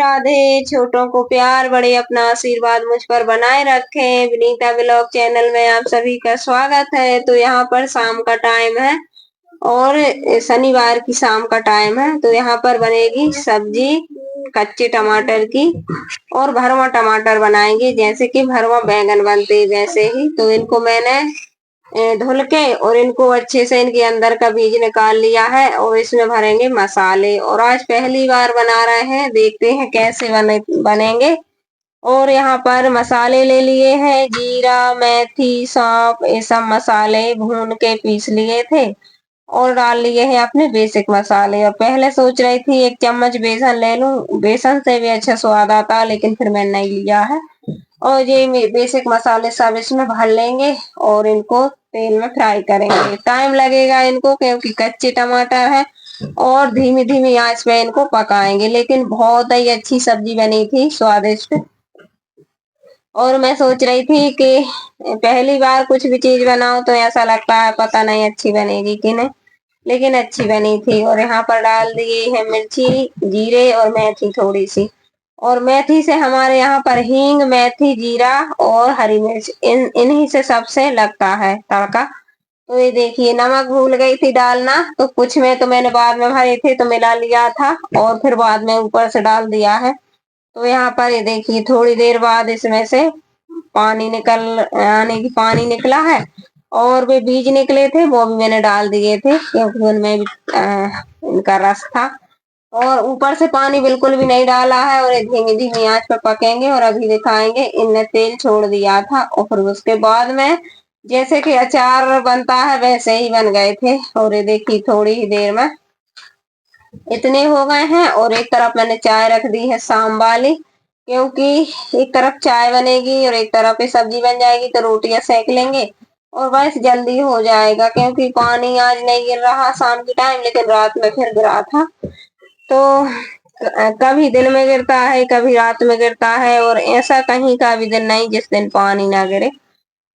राधे। छोटों को प्यार, बड़े अपना आशीर्वाद मुझ पर बनाए रखें। विनीता ब्लॉग चैनल में आप सभी का स्वागत है। तो यहाँ पर शाम का टाइम है और शनिवार की शाम का टाइम है। तो यहाँ पर बनेगी सब्जी कच्चे टमाटर की और भरवा टमाटर बनाएंगे, जैसे कि भरवा बैंगन बनते वैसे ही। तो इनको मैंने धुल के और इनको अच्छे से इनके अंदर का बीज निकाल लिया है और इसमें भरेंगे मसाले। और आज पहली बार बना रहे हैं, देखते हैं कैसे बनेंगे। और यहाँ पर मसाले ले लिए हैं, जीरा, मेथी, सौंफ, ये सब मसाले भून के पीस लिए थे और डाल लिए हैं अपने बेसिक मसाले। और पहले सोच रही थी 1 चम्मच बेसन ले लूं, बेसन से भी अच्छा स्वाद आता, लेकिन फिर मैंने नहीं लिया है। और ये बेसिक मसाले सब इसमें भर लेंगे और इनको तेल में फ्राई करेंगे। टाइम लगेगा इनको क्योंकि कच्चे टमाटर है और धीमी धीमी आंच पे इनको पकाएंगे। लेकिन बहुत ही अच्छी सब्जी बनी थी, स्वादिष्ट। और मैं सोच रही थी कि पहली बार कुछ भी चीज बनाओ तो ऐसा लगता है पता नहीं अच्छी बनेगी कि नहीं, लेकिन अच्छी बनी थी। और यहाँ पर डाल दिए है मिर्ची, जीरे और मेथी थोड़ी सी। और मेथी से हमारे यहाँ पर हींग, मेथी, जीरा और हरी मिर्च इन्हीं से सबसे लगता है तड़का। तो ये देखिए, नमक भूल गई थी डालना, तो कुछ में तो मैंने बाद में भरे थे तो मिला लिया था और फिर बाद में ऊपर से डाल दिया है। तो यहाँ पर ये देखिए, थोड़ी देर बाद इसमें से पानी निकला है और वे बीज निकले थे वो भी मैंने डाल दिए थे क्योंकि उनमें भी इनका रस था। और ऊपर से पानी बिल्कुल भी नहीं डाला है और धीमी धीमी आंच पर पकेंगे और अभी दिखाएंगे। इनने तेल छोड़ दिया था और फिर उसके बाद में जैसे कि अचार बनता है वैसे ही बन गए थे। और ये देखिए, थोड़ी ही देर में इतने हो गए हैं। और एक तरफ मैंने चाय रख दी है शाम वाली, क्योंकि एक तरफ चाय बनेगी और एक तरफ सब्जी बन जाएगी, तो रोटियां सेक लेंगे और बस जल्दी हो जाएगा। क्योंकि पानी आज नहीं गिर रहा शाम के टाइम, लेकिन रात में फिर गिरा था। तो कभी दिन में गिरता है, कभी रात में गिरता है, और ऐसा कहीं का भी दिन नहीं जिस दिन पानी ना गिरे।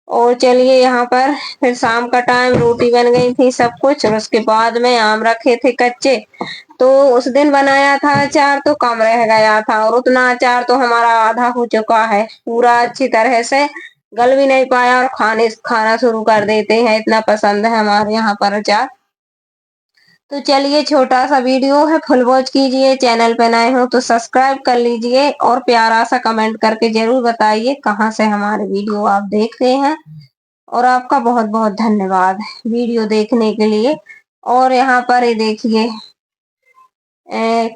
और चलिए, यहाँ पर फिर शाम का टाइम रोटी बन गई थी सब कुछ। और उसके बाद में आम रखे थे कच्चे, तो उस दिन बनाया था अचार तो कम रह गया था और उतना अचार तो हमारा आधा हो चुका है, पूरा अच्छी तरह से गल भी नहीं पाया। और खाना शुरू कर देते हैं, इतना पसंद है हमारे यहाँ पर अचार। तो चलिए, छोटा सा वीडियो है, फुल वॉच कीजिए। चैनल पे नए हो तो सब्सक्राइब कर लीजिए और प्यारा सा कमेंट करके जरूर बताइए कहाँ से हमारे वीडियो आप देखते हैं। और आपका बहुत बहुत धन्यवाद वीडियो देखने के लिए। और यहाँ पर ये देखिए,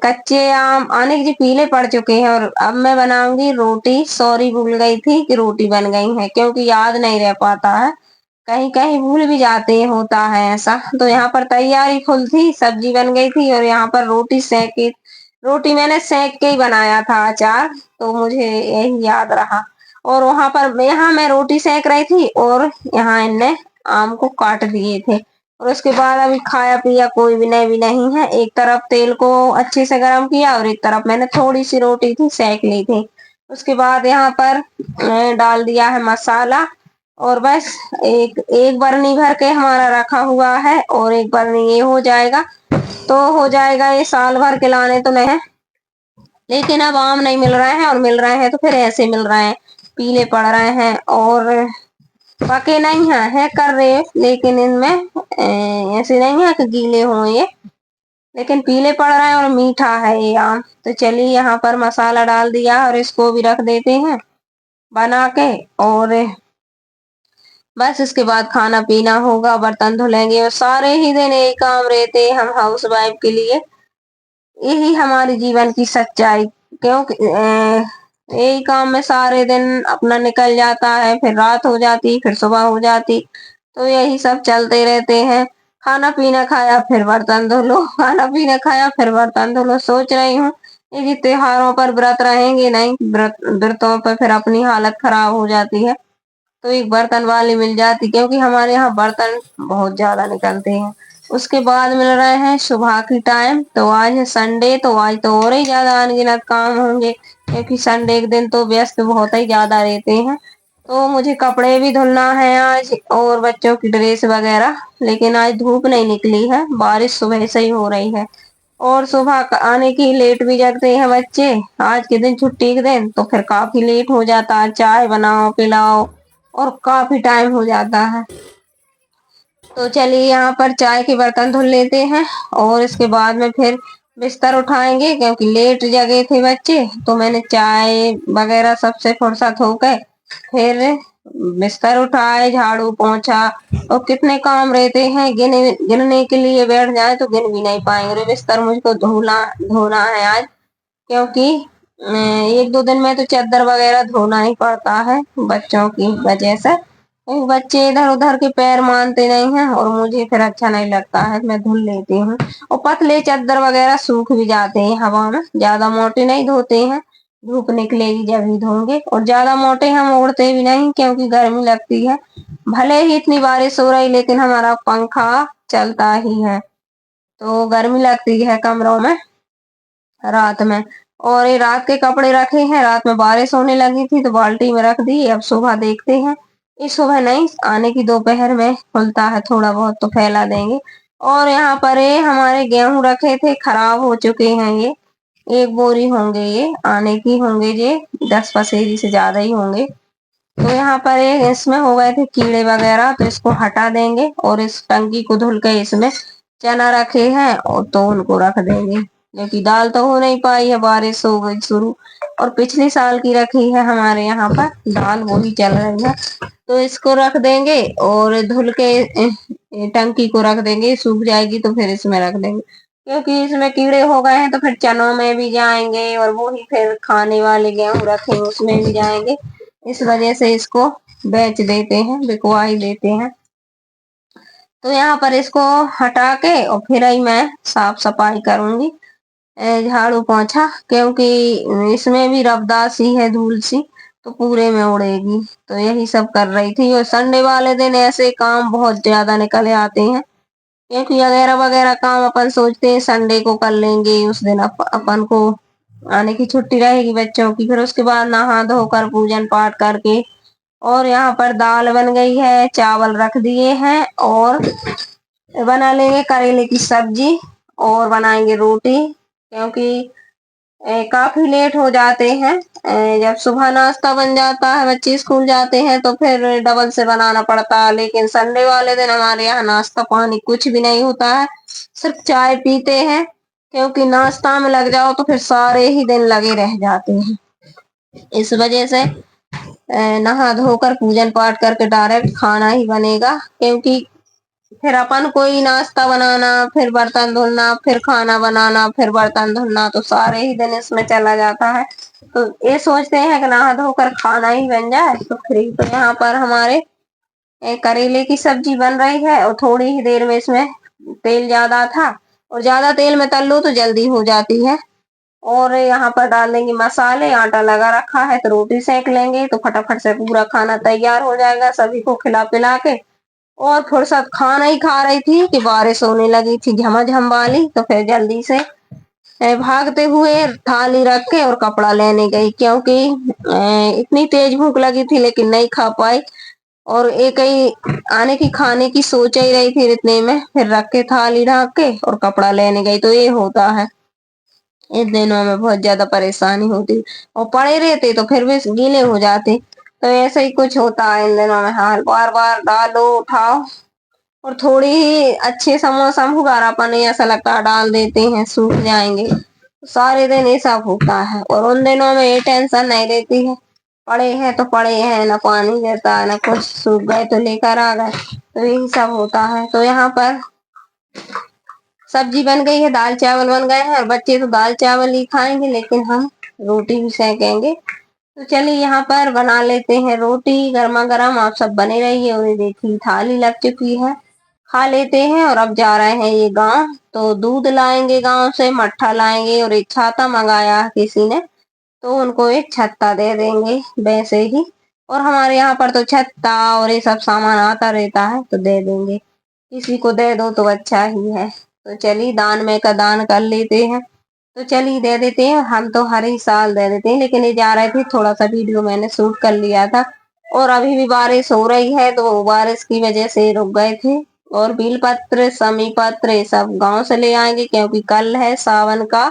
कच्चे आम आने के जी पीले पड़ चुके हैं। और अब मैं बनाऊंगी रोटी। सॉरी, भूल गई थी कि रोटी बन गई है, क्योंकि याद नहीं रह पाता है, कहीं कहीं भूल भी जाते हैं, होता है ऐसा। तो यहाँ पर तैयारी फुल थी, सब्जी बन गई थी और यहाँ पर रोटी मैंने सेक के ही बनाया था अचार, तो मुझे यही याद रहा। और वहां पर यहाँ मैं रोटी सेक रही थी और यहाँ इनने आम को काट दिए थे। और उसके बाद अभी खाया पिया कोई भी नहीं है। एक तरफ तेल को अच्छे से गर्म किया और एक तरफ मैंने थोड़ी सी रोटी थी सेक ली थी। उसके बाद यहाँ पर डाल दिया है मसाला। और बस एक एक बरनी भर के हमारा रखा हुआ है और एक बरनी ये हो जाएगा तो हो जाएगा। ये साल भर के लाने तो नहीं है, लेकिन अब आम नहीं मिल रहे हैं, और मिल रहे हैं तो फिर ऐसे मिल रहे हैं, पीले पड़ रहे हैं और पके नहीं है कर रहे। लेकिन इनमें ऐसे नहीं है कि गीले हों ये, लेकिन पीले पड़ रहे हैं और मीठा है ये आम। तो चलिए, यहाँ पर मसाला डाल दिया और इसको भी रख देते हैं बना के। और बस इसके बाद खाना पीना होगा, बर्तन धुलेंगे और सारे ही दिन यही काम रहते हैं हम हाउस वाइफ के लिए। यही हमारी जीवन की सच्चाई, क्योंकि यही काम में सारे दिन अपना निकल जाता है, फिर रात हो जाती, फिर सुबह हो जाती, तो यही सब चलते रहते हैं। खाना पीना खाया फिर बर्तन धो लो, खाना पीना खाया फिर बर्तन धो लो। सोच रही हूँ ये त्योहारों पर व्रत रहेंगे, नहीं व्रतों पर फिर अपनी हालत खराब हो जाती है, तो एक बर्तन वाली मिल जाती, क्योंकि हमारे यहाँ बर्तन बहुत ज्यादा निकलते हैं। उसके बाद मिल रहे हैं सुबह की टाइम। तो आज है संडे, तो आज तो और ही ज्यादा अनगिनत काम होंगे, क्योंकि संडे के दिन तो व्यस्त बहुत ही ज्यादा रहते हैं। तो मुझे कपड़े भी धुलना है आज और बच्चों की ड्रेस वगैरह। लेकिन आज धूप नहीं निकली है, बारिश सुबह से ही हो रही है, और सुबह आने की लेट भी जगते हैं बच्चे। आज के दिन छुट्टी के दिन तो फिर काफी लेट हो जाता है, चाय बनाओ पिलाओ और काफी टाइम हो जाता है। तो चलिए यहाँ पर चाय के बर्तन धुल लेते हैं और इसके बाद में फिर बिस्तर उठाएंगे, क्योंकि लेट जगे थे बच्चे। तो मैंने चाय वगैरह सबसे फुर्सत हो गए, फिर बिस्तर उठाए, झाड़ू पोंछा और कितने काम रहते हैं, गिनने के लिए बैठ जाए तो गिन भी नहीं पाएंगे। बिस्तर मुझको धोना धोना है आज, क्योंकि एक दो दिन में तो चादर वगैरह धोना ही पड़ता है बच्चों की वजह से। बच्चे इधर उधर के पैर मानते नहीं हैं और मुझे फिर अच्छा नहीं लगता है, मैं धुल लेती हूँ। और पतले चादर वगैरह सूख भी जाते हैं हवा में, ज्यादा मोटे नहीं धोते हैं, धूप निकलेगी जब ही धोंगे। और ज्यादा मोटे हम ओढ़ते भी नहीं, क्योंकि गर्मी लगती है। भले ही इतनी बारिश हो रही लेकिन हमारा पंखा चलता ही है, तो गर्मी लगती है कमरों में रात में। और ये रात के कपड़े रखे हैं, रात में बारिश होने लगी थी तो बाल्टी में रख दी। अब सुबह देखते हैं, इस सुबह नहीं आने की दोपहर में खुलता है थोड़ा बहुत तो फैला देंगे। और यहाँ पर ये हमारे गेहूं रखे थे, खराब हो चुके हैं ये। एक बोरी होंगे, ये आने की होंगे, ये 10 पसेरी से ज्यादा ही होंगे। तो यहाँ पर ये इसमें हो गए थे कीड़े वगैरह, तो इसको हटा देंगे और इस टंकी को धुल के इसमें चना रखे हैं और तो उनको रख देंगे, क्योंकि दाल तो हो नहीं पाई है, बारिश हो गई शुरू। और पिछले साल की रखी है हमारे यहाँ पर दाल, वो ही चल रही है। तो इसको रख देंगे और धुल के टंकी को रख देंगे, सूख जाएगी तो फिर इसमें रख देंगे, क्योंकि इसमें कीड़े हो गए हैं तो फिर चनों में भी जाएंगे और वो ही फिर खाने वाले गेहूं रखेंगे उसमें भी जाएंगे। इस वजह से इसको बेच देते हैं, बिकवा ही देते हैं। तो यहाँ पर इसको हटा के और फिर ही मैं साफ सफाई करूंगी, झाड़ू पोंछा, क्योंकि इसमें भी रफदा सी है, धूल सी, तो पूरे में उड़ेगी। तो यही सब कर रही थी। और संडे वाले दिन ऐसे काम बहुत ज्यादा निकल आते हैं, क्योंकि वगैरह वगैरह काम अपन सोचते हैं संडे को कर लेंगे, उस दिन अपन को आने की छुट्टी रहेगी बच्चों की। फिर उसके बाद नहा धोकर पूजन पाठ करके, और यहाँ पर दाल बन गई है, चावल रख दिए हैं और बना लेंगे करेले की सब्जी और बनाएंगे रोटी, क्योंकि काफी लेट हो जाते हैं। जब सुबह नाश्ता बन जाता है, बच्चे स्कूल जाते हैं, तो फिर डबल से बनाना पड़ता है। लेकिन संडे वाले दिन हमारे यहाँ नाश्ता पानी कुछ भी नहीं होता है, सिर्फ चाय पीते हैं, क्योंकि नाश्ता में लग जाओ तो फिर सारे ही दिन लगे रह जाते हैं। इस वजह से नहा धोकर पूजन पाठ करके डायरेक्ट खाना ही बनेगा, क्योंकि फिर अपन कोई नाश्ता बनाना, फिर बर्तन धुलना, फिर खाना बनाना, फिर बर्तन धुलना, तो सारे ही दिन इसमें चला जाता है। तो ये सोचते हैं कि नहा धोकर खाना ही बन जाए। तो फिर तो यहाँ पर हमारे करेले की सब्जी बन रही है और थोड़ी ही देर में इसमें तेल ज्यादा था, और ज्यादा तेल में तल लो तो जल्दी हो जाती है। और यहाँ पर डाल देंगे मसाले, आटा लगा रखा है तो रोटी सेक लेंगे, तो फटाफट से पूरा खाना तैयार हो जाएगा सभी को खिला पिला के। और फुर्सत खाना ही खा रही थी कि बारिश होने लगी थी झमाझम वाली, तो फिर जल्दी से भागते हुए थाली रख के और कपड़ा लेने गई, क्योंकि इतनी तेज भूख लगी थी लेकिन नहीं खा पाई। और एक ही आने की खाने की सोच ही रही थी, इतने में फिर रख के थाली ढक के और कपड़ा लेने गई। तो ये होता है, इन दिनों में बहुत ज्यादा परेशानी होती, और पड़े रहते तो फिर भी गीले हो जाते। तो ऐसे ही कुछ होता है इन दिनों में हाल, बार बार डालो उठाओ। और थोड़ी ही अच्छे सा मौसम हुआ, अपन ऐसा लगता है डाल देते हैं सूख जाएंगे, सारे दिन ये सब होता है। और उन दिनों में ये टेंशन नहीं रहती है, पड़े हैं तो पड़े हैं, ना पानी देता है ना कुछ, सूख गए तो लेकर आ गए, तो यही सब होता है। तो यहाँ पर सब्जी बन गई है, दाल चावल बन गए हैं, और बच्चे तो दाल चावल ही खाएंगे लेकिन हम रोटी भी सेकेंगे। तो चलिए यहाँ पर बना लेते हैं रोटी गर्मा गर्म, आप सब बने रहिए। और ये देखिए थाली लग चुकी है, खा लेते हैं। और अब जा रहे हैं ये गांव, तो दूध लाएंगे गांव से, मट्ठा लाएंगे और एक छाता मंगाया है किसी ने, तो उनको एक छत्ता दे देंगे वैसे ही। और हमारे यहाँ पर तो छत्ता और ये सब सामान आता रहता है, तो दे देंगे, किसी को दे दो तो अच्छा ही है। तो चलिए दान में का दान कर लेते हैं। तो चलिए दे देते हैं, हम तो हर ही साल दे देते हैं, लेकिन ये जा रहे थे थोड़ा सा वीडियो मैंने शूट कर लिया था। और अभी भी बारिश हो रही है, तो वो बारिश की वजह से रुक गए थे, और बेलपत्र, शमी पत्र ये सब गांव से ले आएंगे, क्योंकि कल है सावन का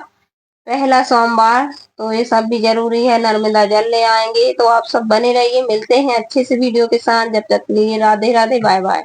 पहला सोमवार, तो ये सब भी जरूरी है। नर्मदा जल ले आएंगे। तो आप सब बने रहिए, मिलते हैं अच्छे से वीडियो के साथ। जब तक के लिए राधे राधे, बाय बाय।